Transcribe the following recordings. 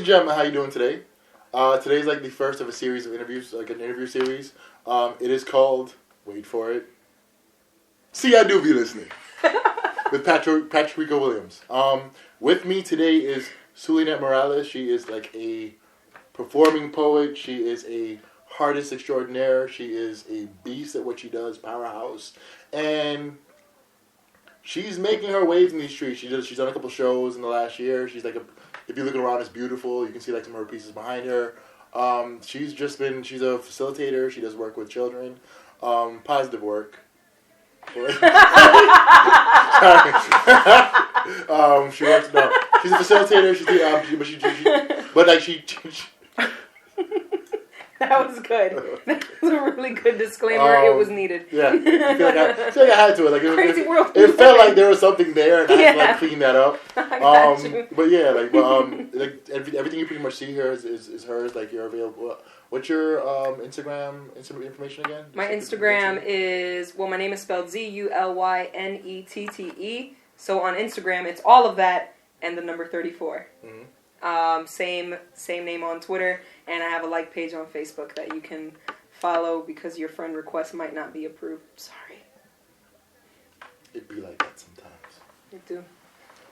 gentlemen, how you doing today? Today's like the first of a series of interviews, like an interview series. It is called, wait for it, See, I Do Be Listening, with Patrick Rico Williams. With me today is Zulynette Morales. She is like a performing poet. She is a heARTist extraordinaire. She is a beast at what she does, powerhouse. And she's making her waves in these streets. She's done a couple shows in the last year. She's like if you look around, it's beautiful. You can see like some of her pieces behind her. She's a facilitator. She does work with children. Positive work. Sorry. She works. No, she's a facilitator. That was good. That was a really good disclaimer. It was needed. Yeah, I feel like I had to. Like Crazy world. It felt like there was something there, and I had to like clean that up. I got you. But yeah, like everything you pretty much see here is hers. Like you're available. What's your Instagram information again? My Instagram is, my name is spelled Zulynnette. So on Instagram, it's all of that and the number 34. Mm-hmm. Same name on Twitter, and I have a like page on Facebook that you can follow because your friend request might not be approved. Sorry. It'd be like that sometimes. It do.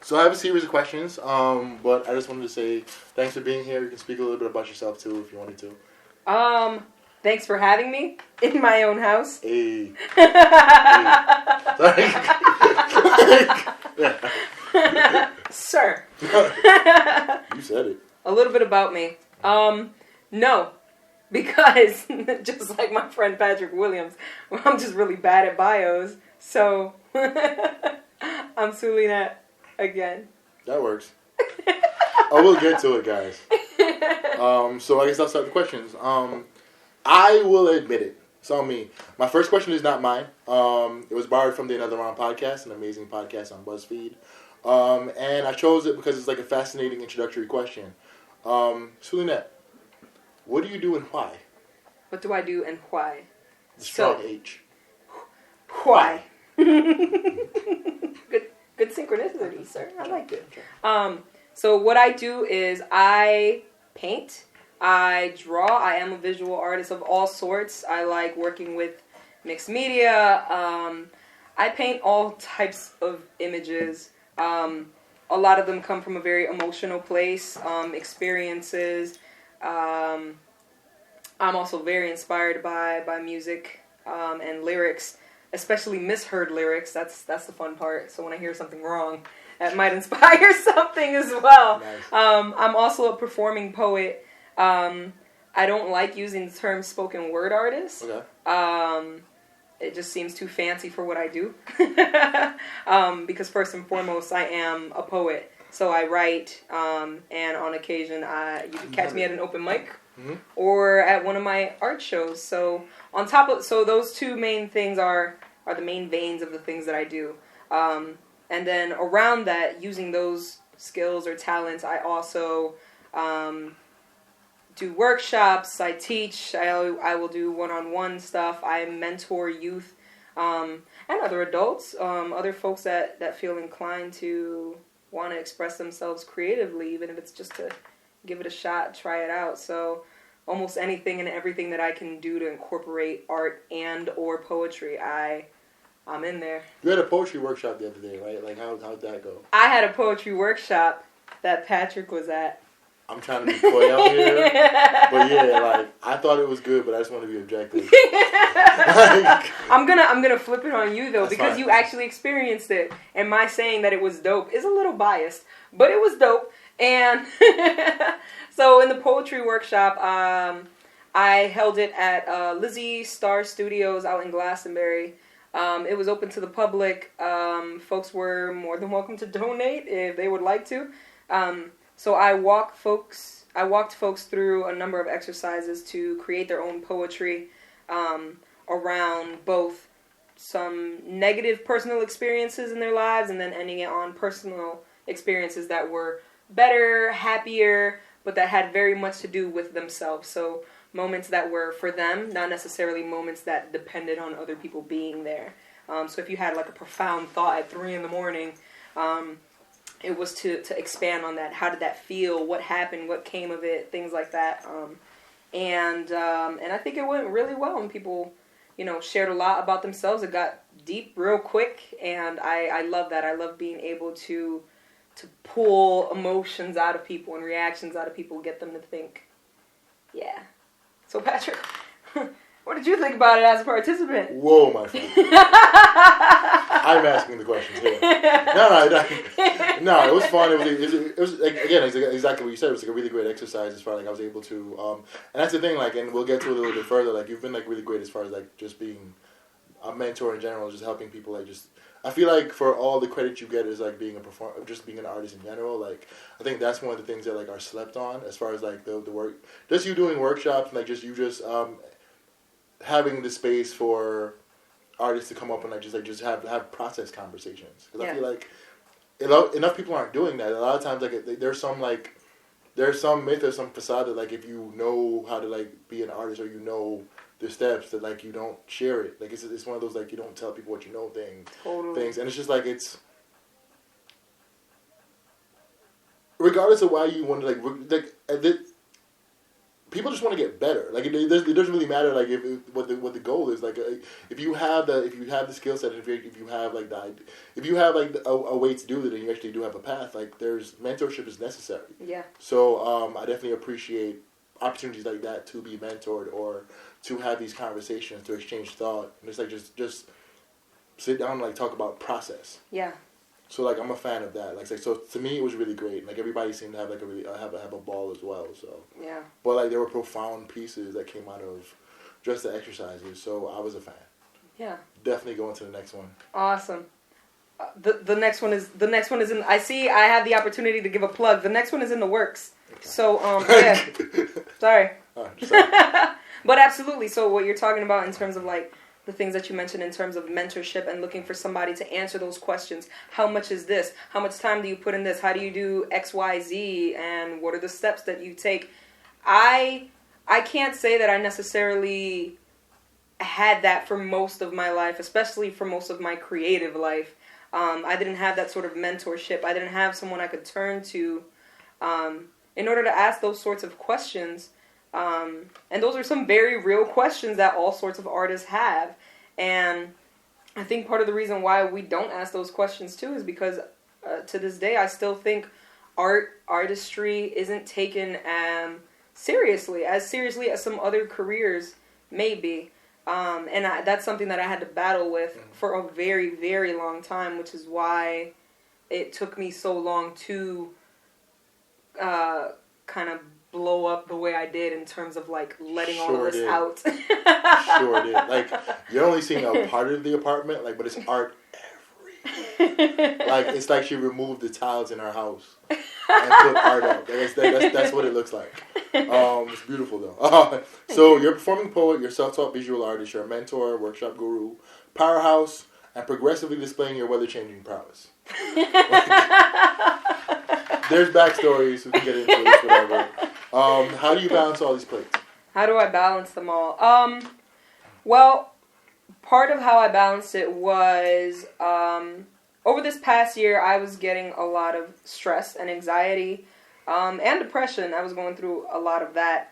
So I have a series of questions, but I just wanted to say thanks for being here. You can speak a little bit about yourself too if you wanted to. Thanks for having me in my own house. Hey. Sir. You said it. A little bit about me. No. Because, just like my friend Patrick Williams, I'm just really bad at bios. So, I'm Zulynette again. That works. We'll get to it, guys. So I guess I'll start the questions. I will admit it. It's on me. My first question is not mine. It was borrowed from the Another Round podcast, an amazing podcast on BuzzFeed. And I chose it because it's like a fascinating introductory question. Zulynette, what do you do and why? What do I do and why? The strong H. Why? Good synchronicity, sir. I like it. So what I do is I paint, I draw. I am a visual artist of all sorts. I like working with mixed media. I paint all types of images. A lot of them come from a very emotional place, experiences. I'm also very inspired by music and lyrics, especially misheard lyrics. That's the fun part. So when I hear something wrong, that might inspire something as well. Nice. I'm also a performing poet. I don't like using the term spoken word artist. Okay. It just seems too fancy for what I do. Because first and foremost, I am a poet. So I write, and on occasion, you can catch me at an open mic or at one of my art shows. So those two main things are the main veins of the things that I do. And then around that, using those skills or talents, I also do workshops, I teach, I will do one-on-one stuff, I mentor youth and other adults, other folks that feel inclined to want to express themselves creatively, even if it's just to give it a shot, try it out. So almost anything and everything that I can do to incorporate art and or poetry, I'm in there. You had a poetry workshop the other day, right? Like, how'd that go? I had a poetry workshop that Patrick was at. I'm trying to be coy out here. But yeah, like, I thought it was good, but I just want to be objective. I'm gonna flip it on you, though, because fine. You actually experienced it. And my saying that it was dope is a little biased, but it was dope. And so in the poetry workshop, I held it at Lizzie Star Studios out in Glastonbury. It was open to the public. Folks were more than welcome to donate if they would like to. So I walked folks through a number of exercises to create their own poetry around both some negative personal experiences in their lives and then ending it on personal experiences that were better, happier, but that had very much to do with themselves. So moments that were for them, not necessarily moments that depended on other people being there. So if you had like a profound thought at 3 a.m, it was to expand on that. How did that feel? What happened? What came of it? Things like that. And I think it went really well, and people, shared a lot about themselves. It got deep real quick, and I love that. I love being able to pull emotions out of people and reactions out of people, get them to think. Yeah. So Patrick, what did you think about it as a participant? Whoa, my friend. I'm asking the questions here. No, it was fun. It was again, exactly what you said. It was like a really great exercise as far as like I was able to, and that's the thing, like, and we'll get to it a little bit further, like, you've been like really great as far as like just being a mentor in general, just helping people, like, just, I feel like for all the credit you get is like being a performer, just being an artist in general. Like, I think that's one of the things that like are slept on as far as like the work, just you doing workshops, and like just having the space for artists to come up and like just have process conversations, because I feel like enough people aren't doing that. A lot of times, like, there's some myth or some facade that like if you know how to like be an artist, or you know the steps, that like you don't share it. Like it's one of those like you don't tell people what you know things, and it's just like it's regardless of why you want to like people just want to get better. Like it doesn't really matter like what the goal is. Like if you have the skill set, and if you have like a way to do it, and you actually do have a path, like there's mentorship is necessary. Yeah. So I definitely appreciate opportunities like that to be mentored, or to have these conversations, to exchange thought, and it's like just sit down and like talk about process. Yeah. So like I'm a fan of that. Like so to me it was really great. Like everybody seemed to have like a really have a ball as well. So yeah. But like there were profound pieces that came out of just the exercises. So I was a fan. Yeah. Definitely going to the next one. Awesome. The next one is in. I see. I have the opportunity to give a plug. The next one is in the works. Okay. So yeah. Sorry. Sorry. But absolutely. So what you're talking about in terms of like the things that you mentioned in terms of mentorship and looking for somebody to answer those questions. How much is this? How much time do you put in this? How do you do X, Y, Z? And what are the steps that you take? I can't say that I necessarily had that for most of my life, especially for most of my creative life. I didn't have that sort of mentorship. I didn't have someone I could turn to in order to ask those sorts of questions. And those are some very real questions that all sorts of artists have. And I think part of the reason why we don't ask those questions too is because to this day I still think artistry isn't taken seriously as some other careers may be. And that's something that I had to battle with for a very, very long time, which is why it took me so long to kind of blow up the way I did in terms of like letting all of this out. Sure did. Like you're only seeing a part of the apartment, like, but it's art everywhere. Like it's like she removed the tiles in her house and put art up. That's what it looks like. It's beautiful though. So you're a performing poet, you're a self-taught visual artist, you're a mentor, workshop guru, powerhouse, and progressively displaying your weather-changing prowess. There's backstories, we can get into this, whatever. How do you balance all these plates? How do I balance them all? Well, part of how I balanced it was, over this past year, I was getting a lot of stress and anxiety, and depression. I was going through a lot of that,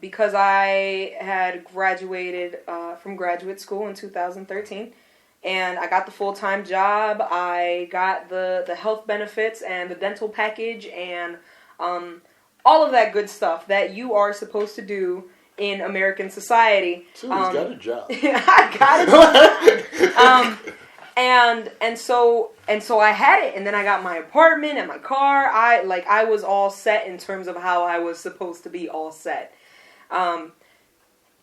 because I had graduated, from graduate school in 2013. And I got the full-time job, I got the health benefits and the dental package and all of that good stuff that you are supposed to do in American society. She's got a job. I got a job. And so I had it, and then I got my apartment and my car. I was all set in terms of how I was supposed to be all set.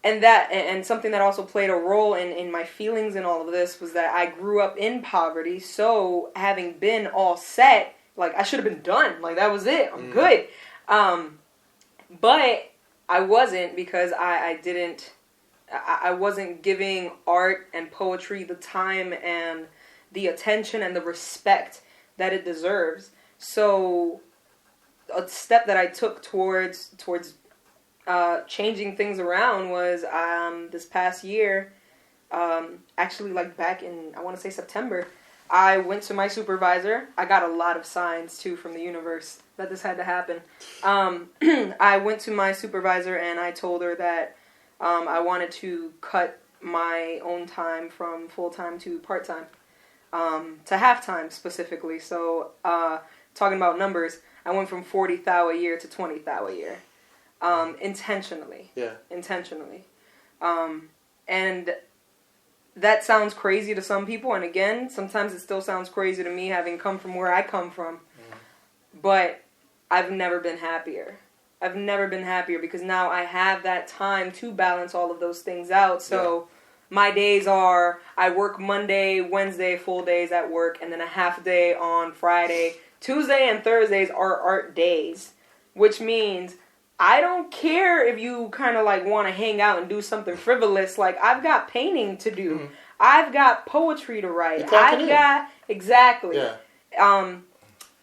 And something that also played a role in my feelings in all of this was that I grew up in poverty, so having been all set, like, I should have been done. Like, that was it. I'm good. But I wasn't, because I wasn't giving art and poetry the time and the attention and the respect that it deserves. So a step that I took towards changing things around was this past year, actually like back in, I want to say September, I went to my supervisor. I got a lot of signs, too, from the universe that this had to happen. I went to my supervisor and I told her that I wanted to cut my own time from full-time to part-time, to half-time specifically. So, talking about numbers, I went from 40 thou a year to 20 thou a year, intentionally. Yeah. Intentionally. And that sounds crazy to some people, and again, sometimes it still sounds crazy to me, having come from where I come from. But I've never been happier. I've never been happier because now I have that time to balance all of those things out. So my days are, I work Monday, Wednesday, full days at work, and then a half day on Friday. Tuesday and Thursdays are art days, which means I don't care if you kind of like want to hang out and do something frivolous. Like, I've got painting to do. Mm-hmm. I've got poetry to write. I've got, exactly. Yeah.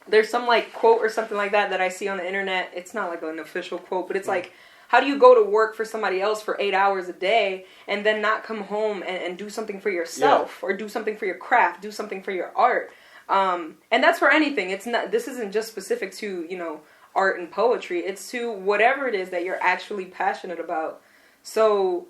There's some like quote or something like that I see on the internet. It's not like an official quote, but it's like, how do you go to work for somebody else for 8 hours a day and then not come home and do something for yourself or do something for your craft, do something for your art? And that's for anything. It's not, this isn't just specific to, you know, art and poetry. It's to whatever it is that you're actually passionate about. So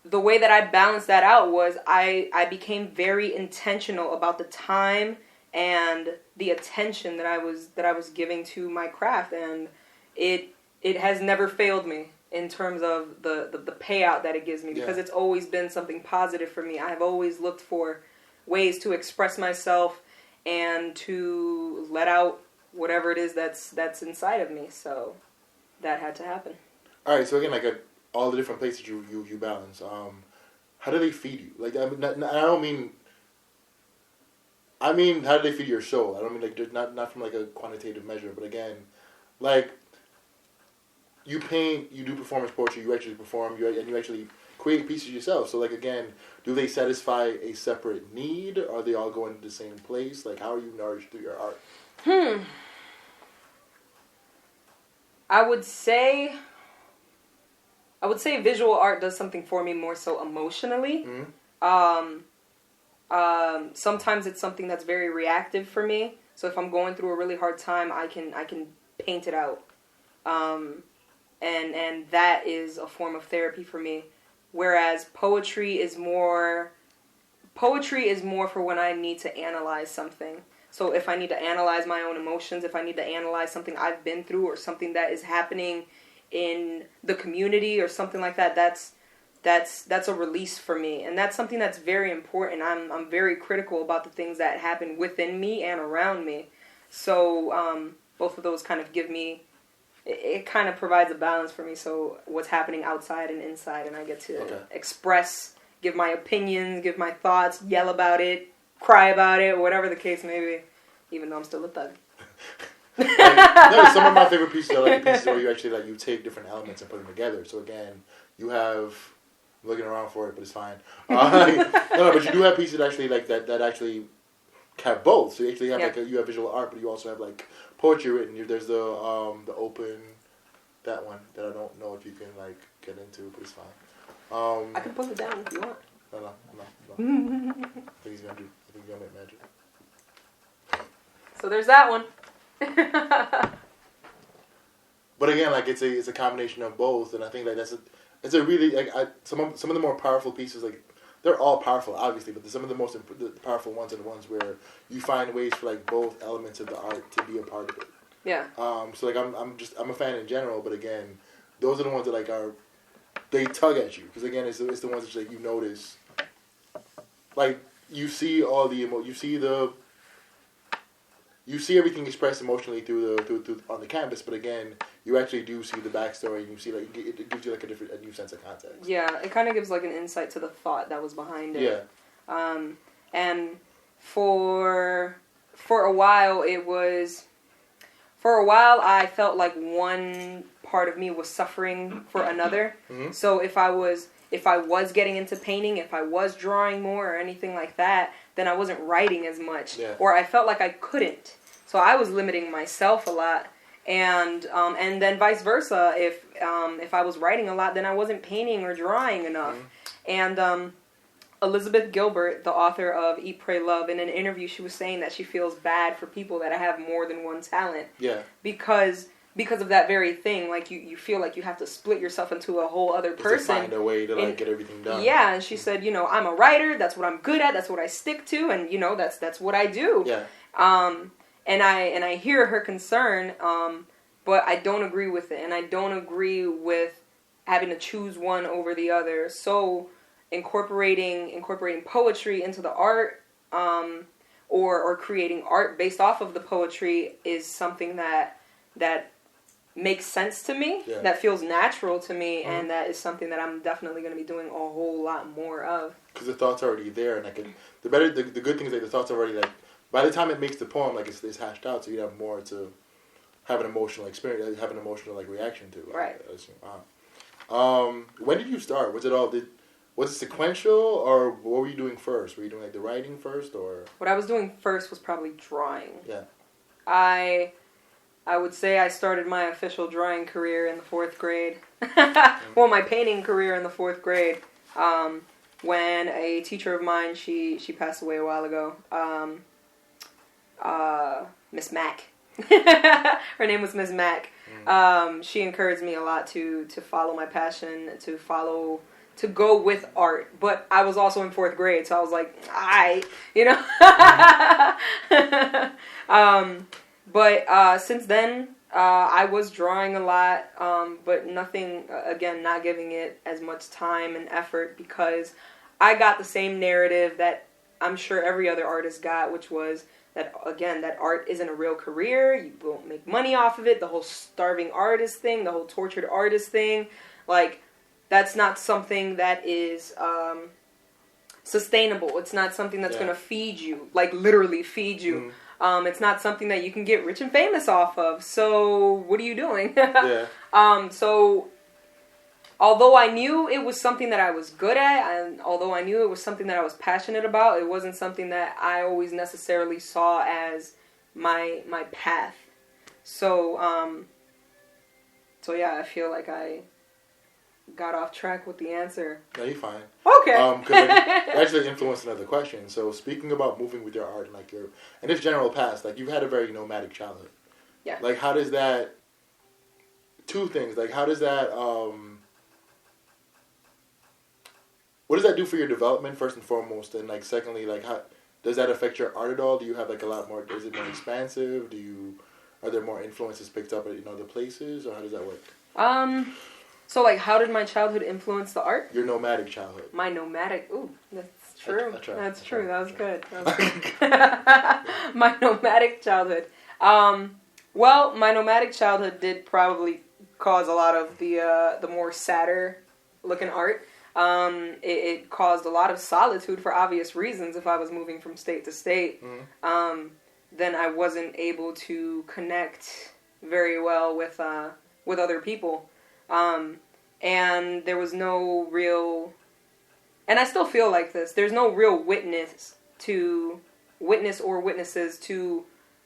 the way that I balanced that out was I became very intentional about the time and the attention that I was giving to my craft, and it has never failed me in terms of the payout that it gives me, because it's always been something positive for me. I have always looked for ways to express myself and to let out whatever it is that's inside of me. So that had to happen. All right. So again, like all the different places you balance. How do they feed you? Like, I mean, how do they feed your soul? I don't mean like not from like a quantitative measure, but again, like you paint, you do performance poetry, you actually perform, you actually create pieces yourself. So like again, do they satisfy a separate need? Are they all going to the same place? Like, how are you nourished through your art? I would say visual art does something for me more so emotionally. Sometimes it's something that's very reactive for me. So if I'm going through a really hard time, I can paint it out. And that is a form of therapy for me. Whereas poetry is more for when I need to analyze something. So if I need to analyze my own emotions, if I need to analyze something I've been through or something that is happening in the community or something like that, that's a release for me. And that's something that's very important. I'm very critical about the things that happen within me and around me. So both of those kind of give me, it kind of provides a balance for me. So what's happening outside and inside, and I get to express, give my opinions, give my thoughts, yell about it, cry about it, whatever the case may be, even though I'm still a thug. No, some of my favorite pieces are like the pieces where you actually like you take different elements and put them together. So again, you have, I'm looking around for it, but it's fine. No, but you do have pieces that actually like that actually have both. So you actually have like you have visual art, but you also have like poetry written. There's the open, that one that I don't know if you can like get into, but it's fine. I can pull it down if you want. No. I think he's gonna make magic. So there's that one. But again, like it's a combination of both, and I think like it's a really like some of the more powerful pieces, like they're all powerful obviously, but some of the most powerful ones are the ones where you find ways for like both elements of the art to be a part of it. Yeah. So like I'm a fan in general, but again, those are the ones that like they tug at you, because again it's the ones that like you notice, like you see all the you see everything expressed emotionally through on the canvas, but again, you actually do see the backstory, and you see like it gives you like a new sense of context. Yeah, it kind of gives like an insight to the thought that was behind it. Yeah. And for a while I felt like one part of me was suffering for another. Mm-hmm. So if I was getting into painting, if I was drawing more or anything like that, then I wasn't writing as much, or I felt like I couldn't. So I was limiting myself a lot, and then vice versa. If I was writing a lot, then I wasn't painting or drawing enough. Mm-hmm. And Elizabeth Gilbert, the author of Eat, Pray, Love, in an interview, she was saying that she feels bad for people that have more than one talent. Yeah. Because of that very thing. Like, you feel like you have to split yourself into a whole other person. To find a way to, like, get everything done. Yeah, and she said, I'm a writer. That's what I'm good at. That's what I stick to. And, that's what I do. Yeah. And I hear her concern, but I don't agree with it. And I don't agree with having to choose one over the other. So incorporating poetry into the art, or creating art based off of the poetry is something that makes sense to me, that feels natural to me, and that is something that I'm definitely going to be doing a whole lot more of. Because the thought's already there, and the good thing is that the thought's already, like, by the time it makes the poem, like, it's hashed out, so you have more to have an emotional experience, have an emotional, like, reaction to. Right. When did you start? Was it sequential, or what were you doing first? Were you doing, like, the writing first, or? What I was doing first was probably drawing. Yeah. I would say I started my official drawing career in the 4th grade. Well, my painting career in the 4th grade. When a teacher of mine, she passed away a while ago. Miss Mack. Her name was Miss Mack. She encouraged me a lot to follow my passion, to go with art. But I was also in 4th grade, so I was like, But since then, I was drawing a lot, but nothing, again, not giving it as much time and effort, because I got the same narrative that I'm sure every other artist got, which was that, again, that art isn't a real career, you won't make money off of it, the whole starving artist thing, the whole tortured artist thing, like, that's not something that is sustainable. It's not something that's going to feed you, like, literally feed you. It's not something that you can get rich and famous off of. So what are you doing? So although I knew it was something that I was good at, and although I knew it was something that I was passionate about, it wasn't something that I always necessarily saw as my path. So yeah, I feel like I got off track with the answer. No, you're fine. Okay. Because it actually influenced another question. So speaking about moving with your art and, like, and this general past, like, you've had a very nomadic childhood. Yeah. Like, how does that, two things, like, how does that, what does that do for your development, first and foremost? And, like, secondly, like, how does that affect your art at all? Do you have, like, a lot more, is it more expansive? Are there more influences picked up at, other places? Or how does that work? So, like, how did my childhood influence the art? Your nomadic childhood. My nomadic... Ooh, that's true. That's true. That was good. My nomadic childhood. Well, my nomadic childhood did probably cause a lot of the more sadder looking art. It caused a lot of solitude for obvious reasons. If I was moving from state to state, then I wasn't able to connect very well with other people. And there was no real, and I still feel like this, there's no real witnesses to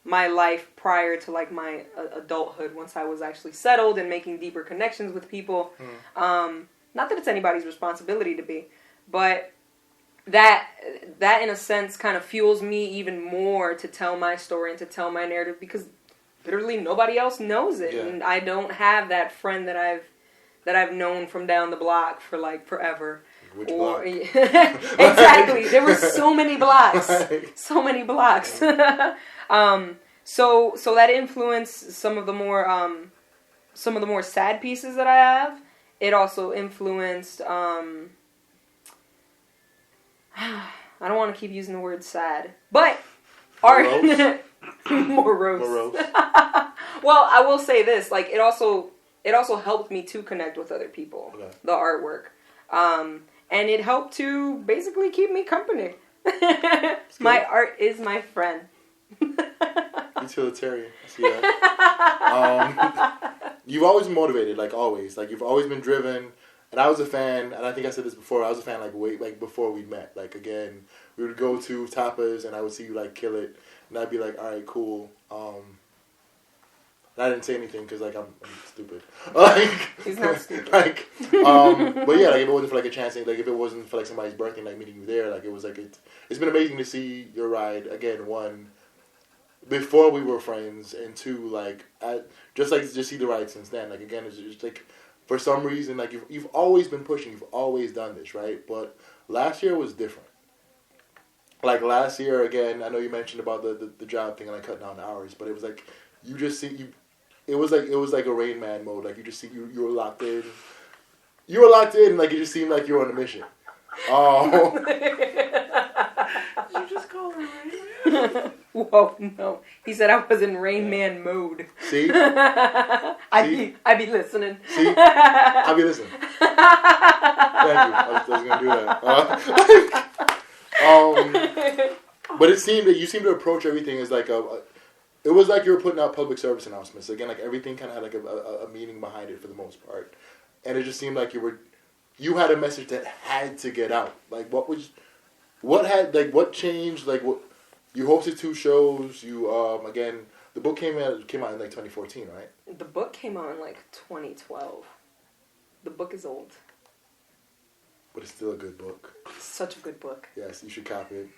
my life prior to, like, my adulthood, once I was actually settled and making deeper connections with people. Not that it's anybody's responsibility to be, but that in a sense kind of fuels me even more to tell my story and to tell my narrative, because literally nobody else knows it. And I don't have that friend that I've known from down the block for, like, forever. Which block? Exactly. There were so many blocks. So many blocks. So that influenced some of the more sad pieces that I have. It also influenced I don't want to keep using the word sad, but art. Morose. Well, I will say this, like, it also helped me to connect with other people, the artwork. And it helped to basically keep me company. My art is my friend. Utilitarian. I see that. You've always been motivated, like, always. Like, you've always been driven. And I was a fan, and I think I said this before, I was a fan, like, before we met. Like, again, we would go to tapas, and I would see you, like, kill it. And I'd be like, all right, cool. And I didn't say anything because like I'm stupid. Like he's not stupid. Like, but yeah, like if it wasn't for like a chance, like if it wasn't for like somebody's birthday, like meeting you there, like it was like it's been amazing to see your ride again. One, before we were friends, and two, like just see the ride since then. Like again, it's just like for some reason, like you've always been pushing, you've always done this, right? But last year was different. Like last year, again, I know you mentioned about the job thing and like cutting down the hours, but it was like you just see you. It was like a Rain Man mode. Like you just see you were locked in. You were locked in. Like it just seemed like you were on a mission. Oh. You just called her Rain Man? Whoa, no. He said I was in Rain Man mode. See? I be listening. See? I be listening. Thank you. I was gonna do that. But it seemed that you seemed to approach everything as like it was like you were putting out public service announcements. Again, like everything kind of had like a meaning behind it for the most part, and it just seemed like you had a message that had to get out. Like what changed? Like what you hosted 2 shows. You again the book came out in like 2014, right? The book came out in like 2012. The book is old. But it's still a good book. Such a good book. Yes, you should copy it.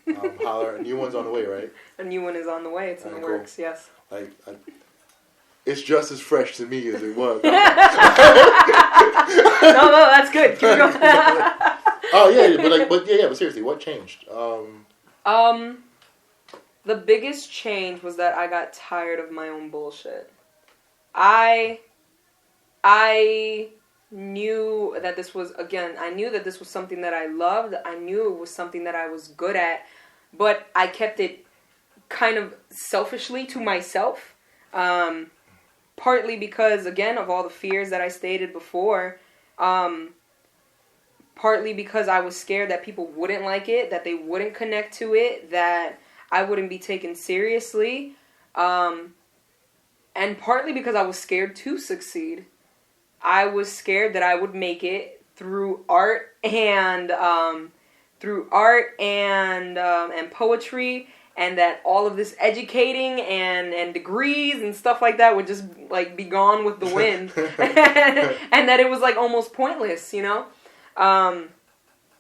Holler. A new one's on the way, right? A new one is on the way. It's in the works, yes. Like, it's just as fresh to me as it was. No, that's good. Keep going. Oh yeah, but seriously, what changed? The biggest change was that I got tired of my own bullshit. I knew that this was something that I loved. I knew it was something that I was good at, but I kept it kind of selfishly to myself. Partly because, again, of all the fears that I stated before. Partly because I was scared that people wouldn't like it, that they wouldn't connect to it, that I wouldn't be taken seriously. And partly because I was scared to succeed. I was scared that I would make it through art and poetry, and that all of this educating and degrees and stuff like that would just like be gone with the wind, and that it was like almost pointless, you know.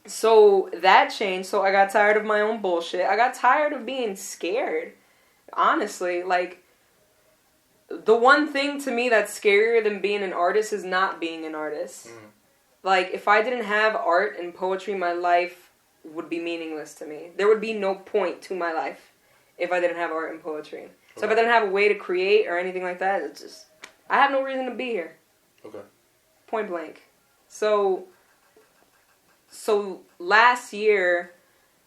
So that changed. So I got tired of my own bullshit. I got tired of being scared. Honestly, like. The one thing to me that's scarier than being an artist is not being an artist. Mm. Like, if I didn't have art and poetry, my life would be meaningless to me. There would be no point to my life if I didn't have art and poetry. Okay. So if I didn't have a way to create or anything like that, it's just, I have no reason to be here. Okay. Point blank. So last year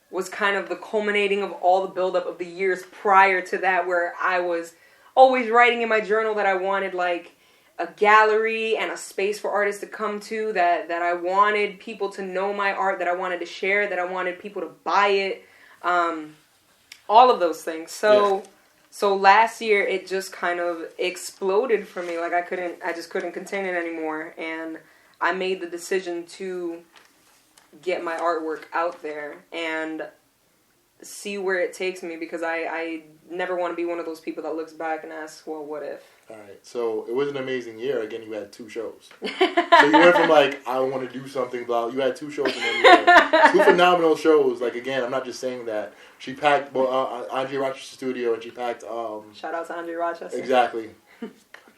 was kind of the culminating of all the buildup of the years prior to that, where I was always writing in my journal that I wanted like a gallery and a space for artists to come to, that I wanted people to know my art, that I wanted to share, that I wanted people to buy it, all of those things. So last year it just kind of exploded for me. Like I just couldn't contain it anymore, and I made the decision to get my artwork out there and see where it takes me, because I never want to be one of those people that looks back and asks, well, what if? All right, so it was an amazing year. Again, you had 2 shows. So you went from like, I want to do something, blah. You had 2 shows, and then you had 2 phenomenal shows. Like, again, I'm not just saying that. She packed Andre Rochester's studio, and she packed... Shout out to Andre Rochester. Exactly.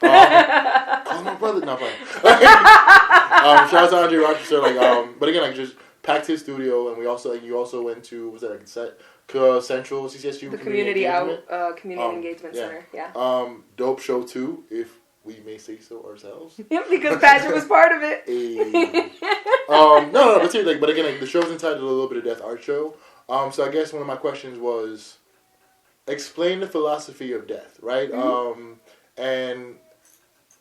Call my brother. No, fine. Shout out to Andre Rochester. But again, just packed his studio, and you also went to, was that like Central CCSU the community engagement center. Yeah. Dope show too, if we may say so ourselves. Yep, because Patrick was part of it. No, but seriously, but again, the show's entitled A Little Bit of Death Art Show. So I guess one of my questions was, explain the philosophy of death, right? Mm-hmm. And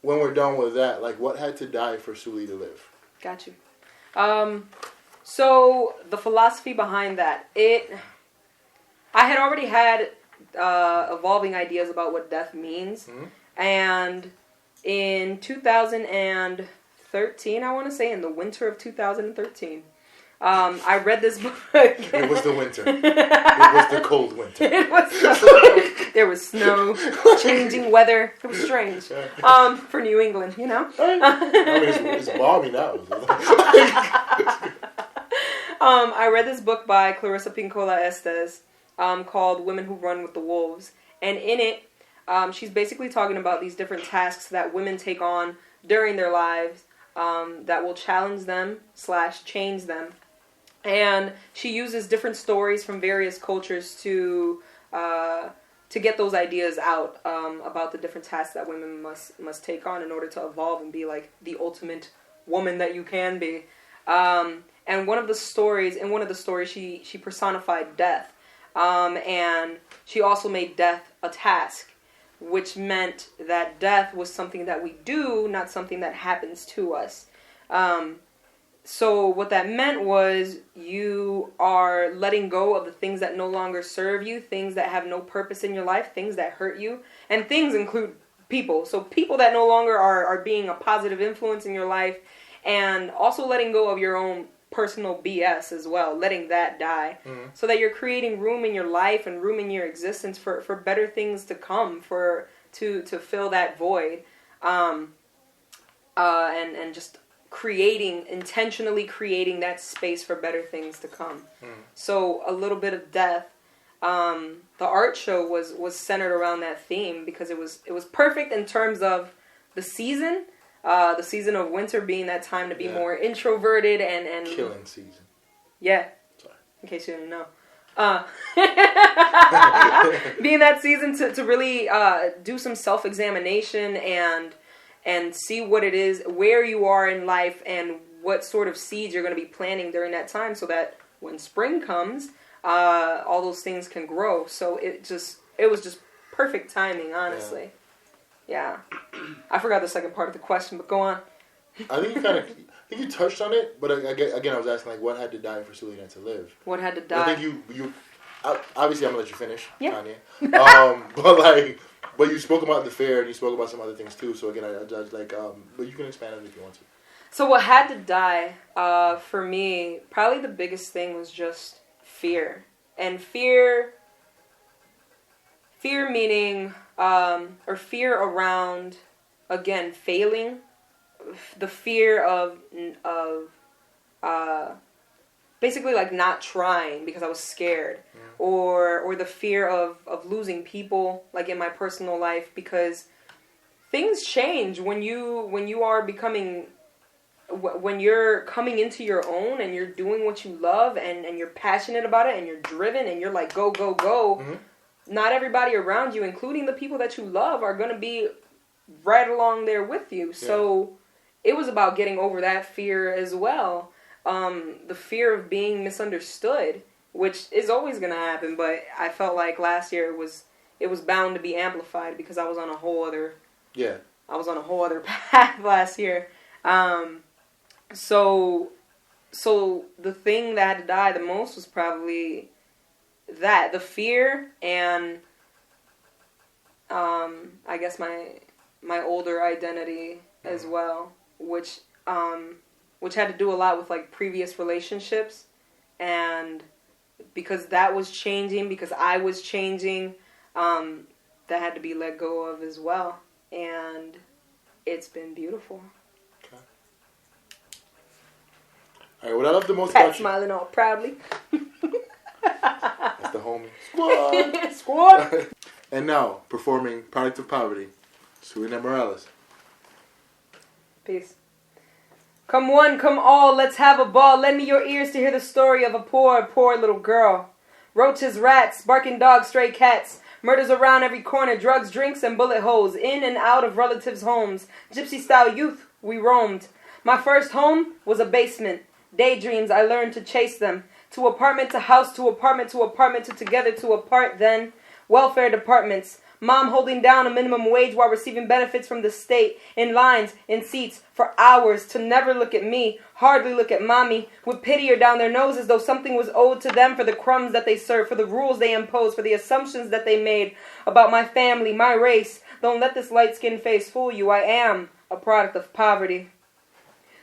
when we're done with that, like, what had to die for Suli to live? Got you. So the philosophy behind that, I had already had evolving ideas about what death means, mm-hmm. and in 2013, I want to say in the winter of 2013, I read this book. It was the winter. It was the cold winter. There was snow, changing weather. It was strange. For New England, you know. It's balmy now. I read this book by Clarissa Pinkola Estes called Women Who Run with the Wolves. And in it, she's basically talking about these different tasks that women take on during their lives that will challenge them / change them. And she uses different stories from various cultures to get those ideas out about the different tasks that women must take on in order to evolve and be like the ultimate woman that you can be. And in one of the stories, she personified death. And she also made death a task, which meant that death was something that we do, not something that happens to us. So what that meant was you are letting go of the things that no longer serve you, things that have no purpose in your life, things that hurt you, and things include people. So people that no longer are being a positive influence in your life, and also letting go of your own personal BS as well, letting that die, so that you're creating room in your life and room in your existence for better things to come, to fill that void, and just intentionally creating that space for better things to come. So a little bit of death. The art show was centered around that theme because it was perfect in terms of the season. The season of winter being that time to be more introverted and killing season. Yeah. Sorry. In case you didn't know. Being that season to really do some self-examination and see what it is, where you are in life, and what sort of seeds you're going to be planting during that time, so that when spring comes, all those things can grow. So it was just perfect timing, honestly. Yeah. I forgot the second part of the question, but go on. I think you touched on it, but again, I was asking, like, what had to die for Zulynette to live? What had to die? I think you obviously, I'm going to let you finish, yeah. Kanye. But you spoke about the fair, and you spoke about some other things, too. So, again, I judge, but you can expand on it if you want to. So what had to die, for me, probably the biggest thing was just fear. And fear meaning, or fear around, again, failing. The fear of basically like not trying because I was scared, or the fear of losing people, like in my personal life, because things change when you're coming into your own and you're doing what you love and you're passionate about it and you're driven and you're like go go go. Not everybody around you, including the people that you love, are gonna be right along there with you. So it was about getting over that fear as well. The fear of being misunderstood, which is always going to happen, but I felt like last year it was bound to be amplified because I was on a whole other path last year. So the thing that had to die the most was probably the fear, and I guess my older identity as well, which had to do a lot with like previous relationships, and because that was changing, because I was changing, that had to be let go of as well, and it's been beautiful. Okay. All right, what I love the most about you, smiling all proudly. That's the homie squad. Squad. And now performing "Product of Poverty," Zulynette Morales. Peace. Come one, come all, let's have a ball. Lend me your ears to hear the story of a poor, poor little girl. Roaches, rats, barking dogs, stray cats. Murders around every corner, drugs, drinks, and bullet holes. In and out of relatives' homes. Gypsy-style youth, we roamed. My first home was a basement. Daydreams, I learned to chase them. To apartment, to house, to apartment, to apartment, to together, to apart, then. Welfare departments. Mom holding down a minimum wage while receiving benefits from the state, in lines, in seats, for hours, to never look at me, hardly look at mommy, with pity down their nose as though something was owed to them for the crumbs that they served, for the rules they imposed, for the assumptions that they made about my family, my race. Don't let this light-skinned face fool you. I am a product of poverty.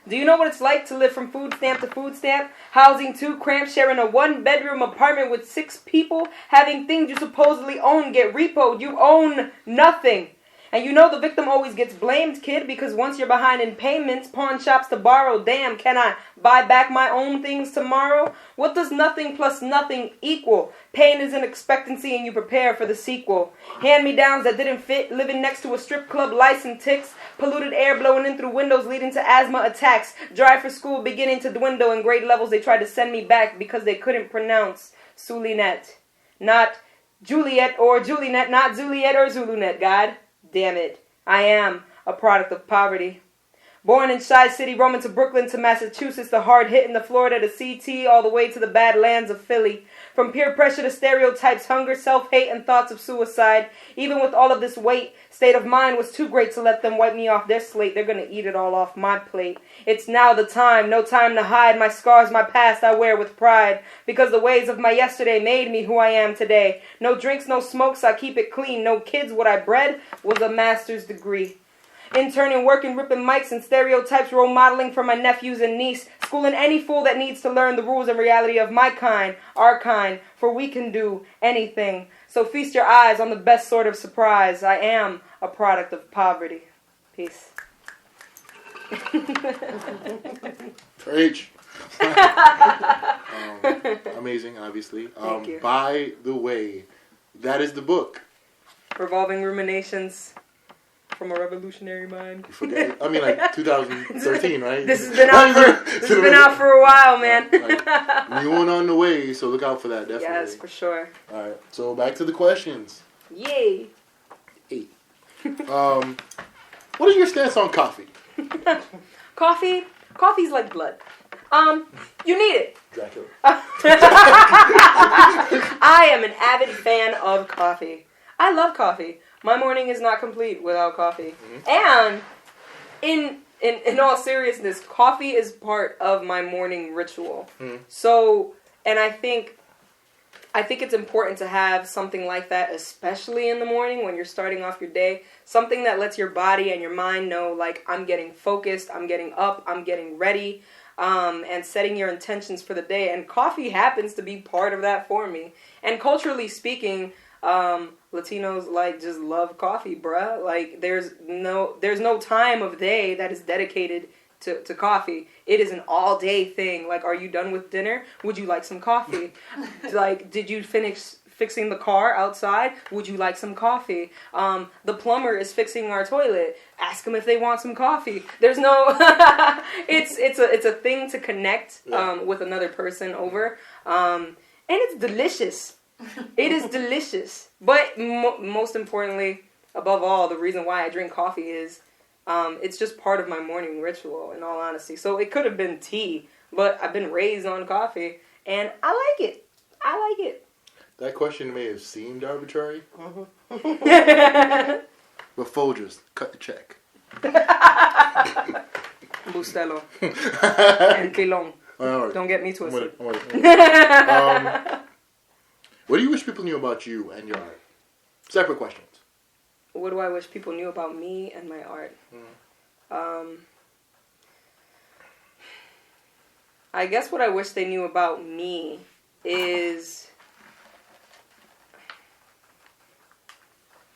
Do you know what it's like to live from food stamp to food stamp? Housing 2 cramped, sharing a 1-bedroom apartment with 6 people, having things you supposedly own get repoed. You own nothing. And you know the victim always gets blamed, kid, because once you're behind in payments, pawn shops to borrow, damn, can I buy back my own things tomorrow? What does nothing plus nothing equal? Pain is an expectancy and you prepare for the sequel. Hand-me-downs that didn't fit, living next to a strip club, lice and ticks, polluted air blowing in through windows leading to asthma attacks, drive for school beginning to dwindle, in grade levels they tried to send me back because they couldn't pronounce Zulynette. Not Juliet or Zulynette, not Juliet or Zulynette, God. Damn it, I am a product of poverty. Born in Chi City, roaming to Brooklyn to Massachusetts, the hard hit in the Florida to CT, all the way to the badlands of Philly. From peer pressure to stereotypes, hunger, self-hate, and thoughts of suicide. Even with all of this weight, state of mind was too great to let them wipe me off their slate. They're gonna eat it all off my plate. It's now the time, no time to hide. My scars, my past, I wear with pride. Because the ways of my yesterday made me who I am today. No drinks, no smokes, I keep it clean. No kids, what I bred was a master's degree. Interning, working, ripping mics and stereotypes, role modeling for my nephews and niece, schooling any fool that needs to learn the rules and reality of my kind, our kind, for we can do anything. So feast your eyes on the best sort of surprise. I am a product of poverty. Peace. Preach. Amazing, obviously. Thank you. By the way, that is the book. Revolving Ruminations from a Revolutionary Mind. You forget? I mean, like 2013, right? This has been out for a while, man. Like, new one on the way, so look out for that, definitely. Yes, for sure. All right, so back to the questions. Yay. 8. What is your stance on coffee? Coffee's like blood. You need it. Dracula. I am an avid fan of coffee. I love coffee. My morning is not complete without coffee. Mm-hmm. And in all seriousness, coffee is part of my morning ritual. Mm-hmm. So, and I think it's important to have something like that, especially in the morning when you're starting off your day. Something that lets your body and your mind know, like, I'm getting focused, I'm getting up, I'm getting ready, and setting your intentions for the day. And coffee happens to be part of that for me. And culturally speaking, Latinos just love coffee, bruh. Like there's no time of day that is dedicated to coffee. It is an all day thing. Like, are you done with dinner? Would you like some coffee? Like, did you finish fixing the car outside? Would you like some coffee? The plumber is fixing our toilet. Ask them if they want some coffee. There's no it's a thing to connect with another person over. And it's delicious. It is delicious. But most importantly, above all, the reason why I drink coffee is it's just part of my morning ritual, in all honesty. So it could have been tea, but I've been raised on coffee, and I like it. That question may have seemed arbitrary. Mm-hmm. But Folgers, cut the check. Bustelo. And Pilon. Right. Don't get me twisted. What do you wish people knew about you and your art? Separate questions. What do I wish people knew about me and my art? I guess what I wish they knew about me is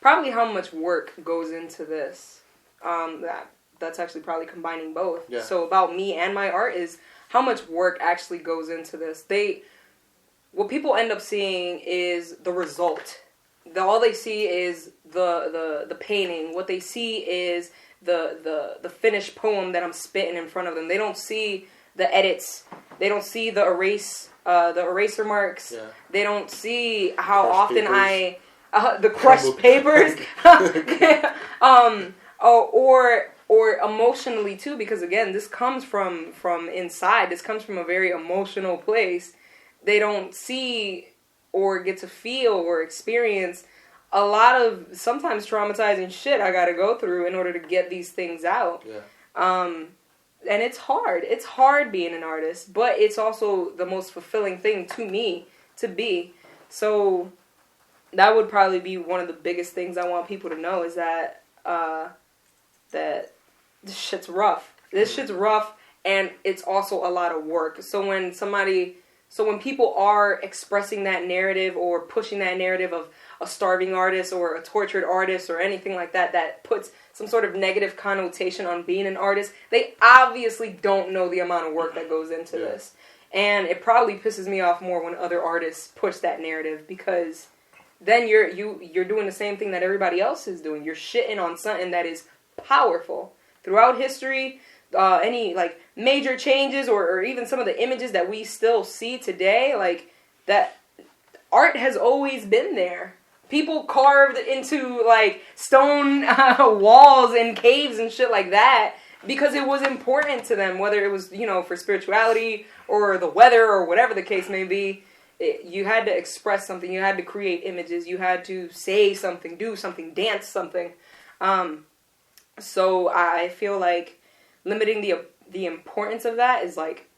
probably how much work goes into this. That's actually probably combining both. Yeah. So about me and my art is how much work actually goes into this. What people end up seeing is the result. All they see is the painting. What they see is the finished poem that I'm spitting in front of them. They don't see the edits. They don't see the eraser marks. Yeah. They don't see how often papers. The crushed papers. Or emotionally too, because again, this comes from inside. This comes from a very emotional place. They don't see or get to feel or experience a lot of sometimes traumatizing shit I gotta go through in order to get these things out. Yeah. And it's hard. It's hard being an artist, but it's also the most fulfilling thing to me to be. So that would probably be one of the biggest things I want people to know is that that this shit's rough. This shit's rough, and it's also a lot of work. So when people are expressing that narrative or pushing that narrative of a starving artist or a tortured artist or anything like that, that puts some sort of negative connotation on being an artist, they obviously don't know the amount of work that goes into this. And it probably pisses me off more when other artists push that narrative, because then you're doing the same thing that everybody else is doing. You're shitting on something that is powerful. Throughout history, any like major changes or even some of the images that we still see today, like that art has always been there. People carved into like stone walls and caves and shit like that because it was important to them, whether it was, for spirituality or the weather or whatever the case may be. You had to express something. You had to create images. You had to say something, do something, dance something. So I feel like limiting the importance of that is like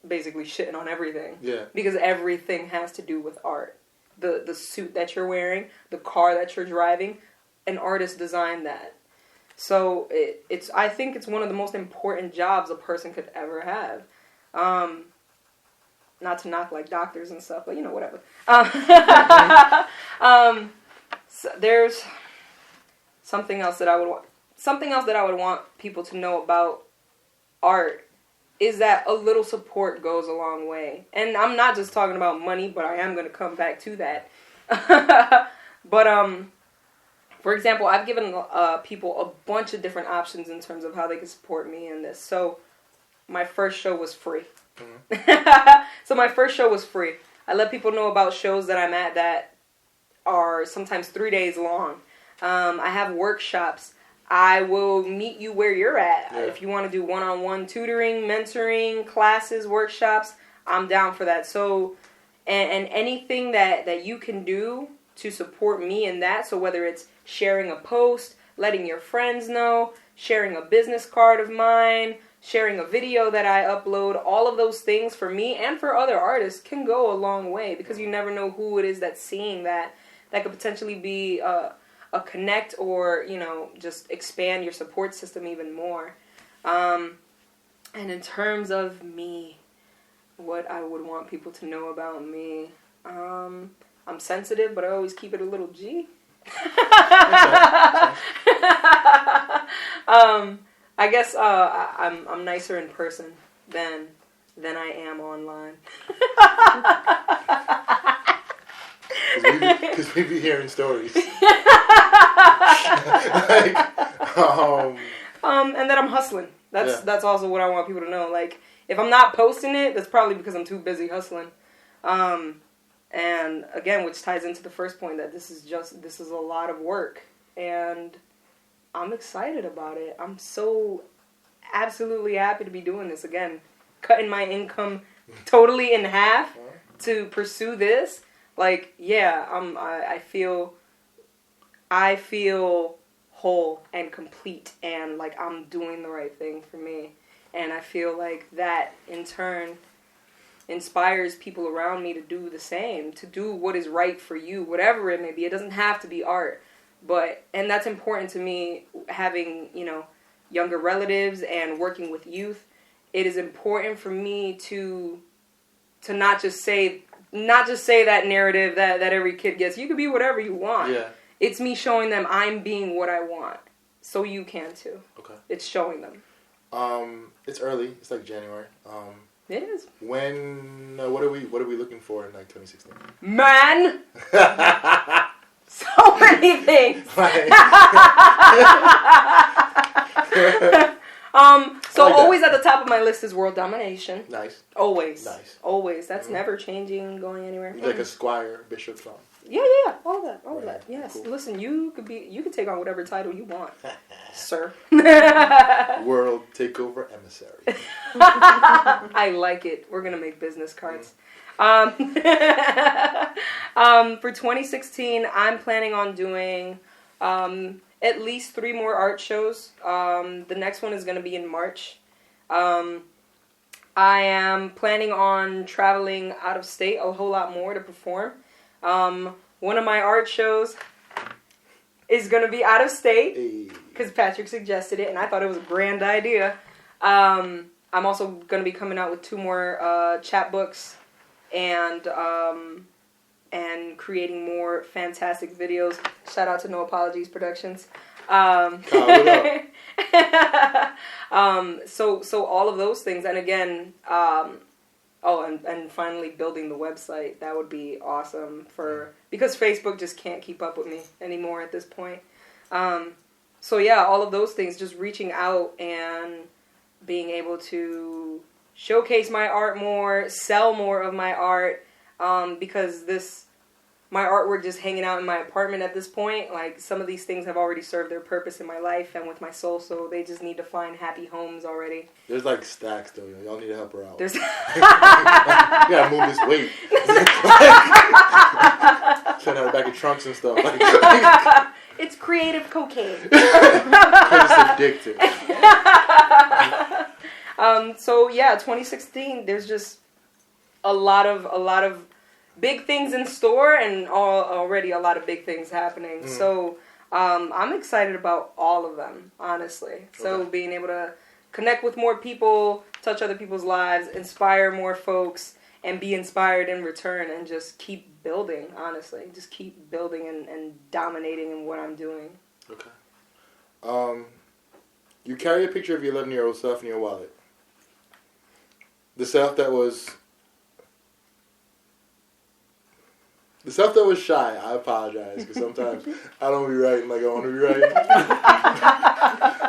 basically shitting on everything. Yeah. Because everything has to do with art. The suit that you're wearing, the car that you're driving, an artist designed that. So I think it's one of the most important jobs a person could ever have. Not to knock like doctors and stuff, but whatever. So there's something else that I would want people to know about art is that a little support goes a long way. And I'm not just talking about money, but I am going to come back to that. But for example, I've given people a bunch of different options in terms of how they can support me in this. So my first show was free. So my first show was free. I let people know about shows that I'm at that are sometimes 3 days long. I have workshops. I will meet you where you're at. Yeah. If you want to do one-on-one tutoring, mentoring, classes, workshops, I'm down for that. So, and anything that you can do to support me in that, so whether it's sharing a post, letting your friends know, sharing a business card of mine, sharing a video that I upload, all of those things for me and for other artists can go a long way, because you never know who it is that's seeing that could potentially be a connect or, just expand your support system even more. And in terms of me, what I would want people to know about me, I'm sensitive, but I always keep it a little G. I guess I'm nicer in person than I am online. Because we be hearing stories. And that I'm hustling. That's also what I want people to know. Like, if I'm not posting it, that's probably because I'm too busy hustling. And again, which ties into the first point, that this is a lot of work, and I'm excited about it. I'm so absolutely happy to be doing this again, cutting my income totally in half to pursue this. Like, yeah, I feel whole and complete, and like I'm doing the right thing for me. And I feel like that in turn inspires people around me to do the same, to do what is right for you, whatever it may be. It doesn't have to be art, and that's important to me, having, younger relatives and working with youth. It is important for me to not just say that narrative that every kid gets. You can be whatever you want. Yeah. It's me showing them I'm being what I want, so you can too. Okay. It's showing them. It's early. It's like January. It is. When? What are we looking for in like 2016? Man. So many things. So like always at the top of my list is world domination. Nice. Always. Nice. Always. That's never changing, going anywhere. You're like a squire, bishop, song. Yeah. All of that. Yes. Cool. Listen, you could take on whatever title you want, sir. World takeover emissary. I like it. We're gonna make business cards. For 2016, I'm planning on doing at least 3 more art shows. The next one is going to be in March. I am planning on traveling out of state a whole lot more to perform. One of my art shows is going to be out of state because Patrick suggested it, and I thought it was a grand idea. I'm also going to be coming out with 2 more chapbooks and creating more fantastic videos. Shout out to No Apologies Productions. So all of those things, and again, and finally building the website. That would be awesome because Facebook just can't keep up with me anymore at this point. So yeah, all of those things, just reaching out and being able to showcase my art more, sell more of my art, because my artwork just hanging out in my apartment at this point, like some of these things have already served their purpose in my life and with my soul, so they just need to find happy homes already. There's like stacks though, y'all need to help her out. There's you gotta move this weight. Send out back of trunks and stuff. It's creative cocaine. It's addictive. So yeah, 2016. There's just a lot of big things in store, and already a lot of big things happening. So I'm excited about all of them, honestly. So being able to connect with more people, touch other people's lives, inspire more folks, and be inspired in return, and just keep building, honestly. Just keep building and dominating in what I'm doing. Okay. You carry a picture of your 11-year-old self in your wallet. The self that was shy. I apologize, because sometimes I don't be writing like I want to be writing.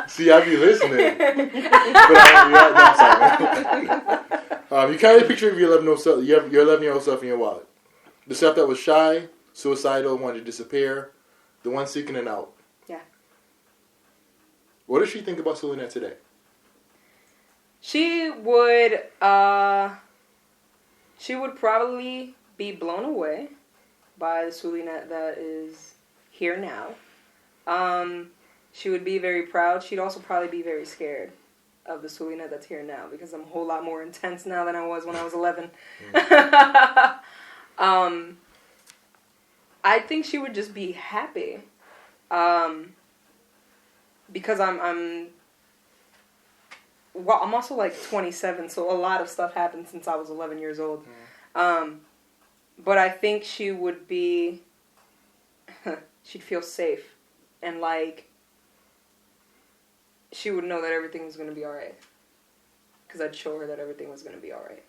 See, I be listening, but I don't be writing. You carry a picture of your 11-year-old self in your wallet. The self that was shy, suicidal, wanted to disappear, the one seeking an out. Yeah. What does she think about Zulynette today? She would probably be blown away by the Zulynette that is here now. She would be very proud. She'd also probably be very scared of the Zulynette that's here now, because I'm a whole lot more intense now than I was when I was 11. I think she would just be happy, because I'm also like 27, so a lot of stuff happened since I was 11 years old. But I think she would be, she'd feel safe, and like, she would know that everything was going to be alright. Because I'd show her that everything was going to be alright.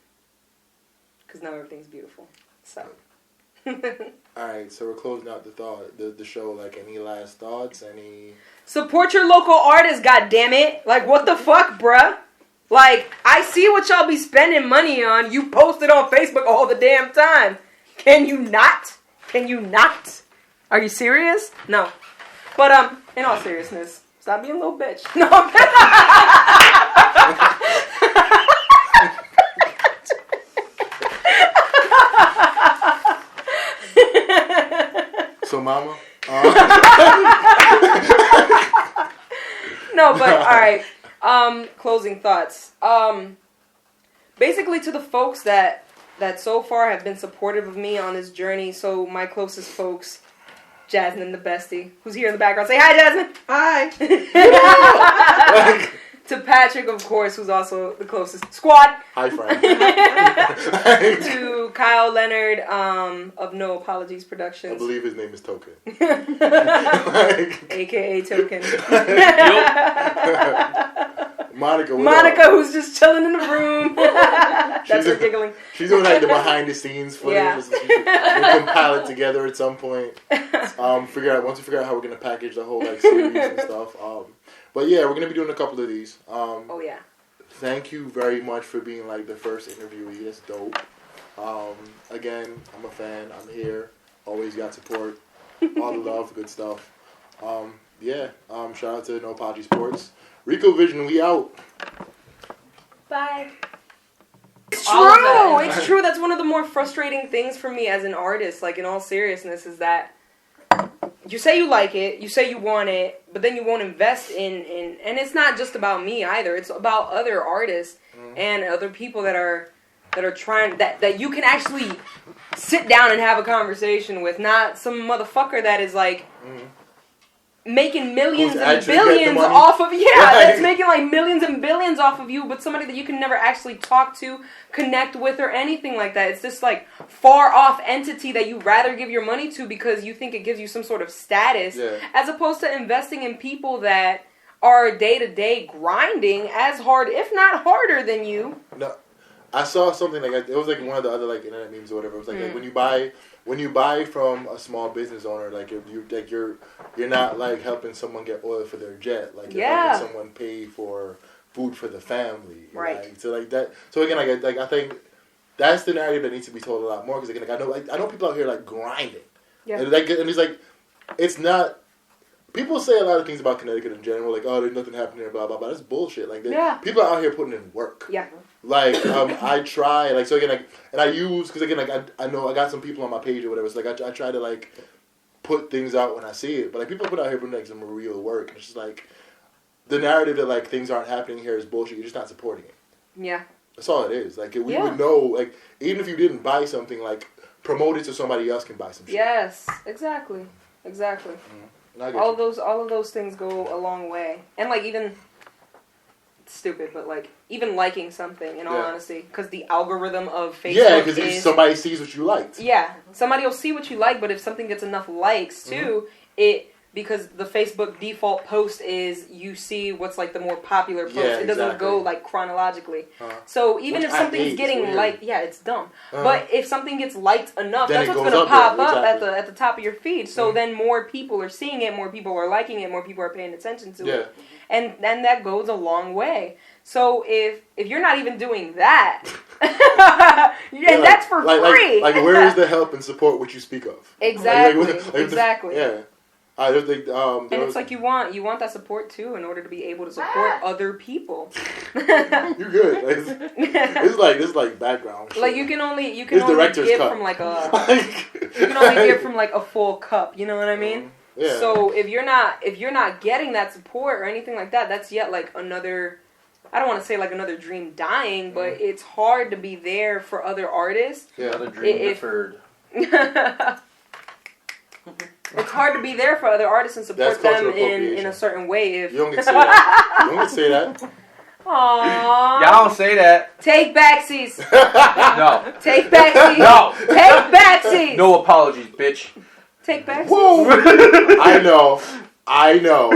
Because now everything's beautiful. So. Alright, so we're closing out the show. Like, any last thoughts? Support your local artists, goddammit. Like, what the fuck, bruh? Like, I see what y'all be spending money on. You post it on Facebook all the damn time. Can you not? Can you not? Are you serious? No. But, in all seriousness, stop being a little bitch. No, I'm So, mama? No, but, alright. Closing thoughts. Basically, to the folks that so far have been supportive of me on this journey. So my closest folks, Jasmine the bestie, who's here in the background. Say hi, Jasmine. Hi. To Patrick, of course, who's also the closest. Squad. Hi, Frank. To Kyle Leonard of No Apologies Productions. I believe his name is Token. AKA Token. Monica, who's just chilling in the room. That's her giggling. She's doing like the behind the scenes footage. Yeah. We'll compile it together at some point. Once we figure out how we're gonna package the whole like series and stuff. But yeah, we're gonna be doing a couple of these. Oh yeah. Thank you very much for being like the first interviewee. That's dope. Again, I'm a fan. I'm here. Always got support. All the love, good stuff. Shout out to No Apology Sports. Rico Vision, we out. Bye. It's true. It's true. That's one of the more frustrating things for me as an artist, like in all seriousness, is that you say you like it, you say you want it, but then you won't invest in and it's not just about me either. It's about other artists and other people that are trying, that you can actually sit down and have a conversation with, not some motherfucker that is like making millions Who's and actually getting the billions money? off of Right. that's making like millions and billions off of you, but somebody that you can never actually talk to, connect with, or anything like that. It's this like far off entity that you rather give your money to because you think it gives you some sort of status, as opposed to investing in people that are day to day grinding as hard, if not harder than you. No, I saw something like it was like one of the other like internet memes or whatever. It was like when you buy from a small business owner, like if you like you're not like helping someone get oil for their jet, like you're helping someone pay for food for the family, right? So like that. So again, I think that's the narrative that needs to be told a lot more because again, I know people out here like grinding, and it's like it's not. People say a lot of things about Connecticut in general, like, oh, there's nothing happening there, blah, blah, blah. That's bullshit. Like, people are out here putting in work. Yeah. Like, I try, like, so again, like, and I use, because again, like, I know I got some people on my page or whatever, so like, I try to, like, put things out when I see it. But, like, people put out here putting, like, some real work. And it's just, like, the narrative that, like, things aren't happening here is bullshit. You're just not supporting it. Yeah. That's all it is. Like, we would know, like, even if you didn't buy something, like, promote it so somebody else can buy some shit. Yes, exactly. Exactly. Mm-hmm. All of those things go a long way, and like even it's stupid, but like even liking something, in all honesty, because the algorithm of Facebook because somebody sees what you liked. Yeah, somebody will see what you like, but if something gets enough likes too, because the Facebook default post is you see what's like the more popular post. It doesn't go like chronologically. So even if something's getting liked, it's dumb. But if something gets liked enough, then that's what's going to pop up at the top of your feed. So then more people are seeing it, more people are liking it, more people are paying attention to it. And that goes a long way. So if you're not even doing that, and that's for free. Like where is the help and support which you speak of? Exactly. Exactly. And it's like you want that support too in order to be able to support other people. You're good. It's like background shit. Like you can only give from like a full cup. You know what I mean? Yeah. So if you're not getting that support or anything like that, that's yet like another. I don't want to say like another dream dying, but it's hard to be there for other artists. Yeah, another dream deferred. It's hard to be there for other artists and support them in a certain way. If you don't get to say that. You don't get to say that. Aww. Y'all don't say that. Take backsies. No. Take backsies. No. Take backsies. No apologies, bitch. Take backsies. Whoa. I know.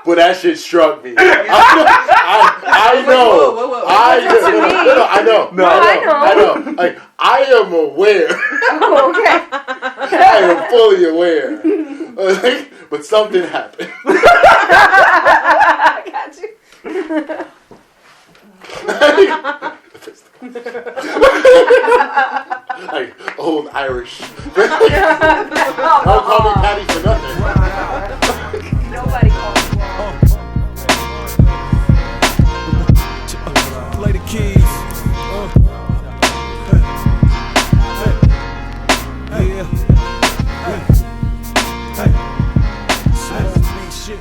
But that shit struck me. I know. Whoa. I know. Like, I am aware. Oh, okay. I am fully aware. But something happened. I got you. Like old Irish. Don't call me Patty for nothing. Nobody calls me that. Play the keys. Hey. Shit.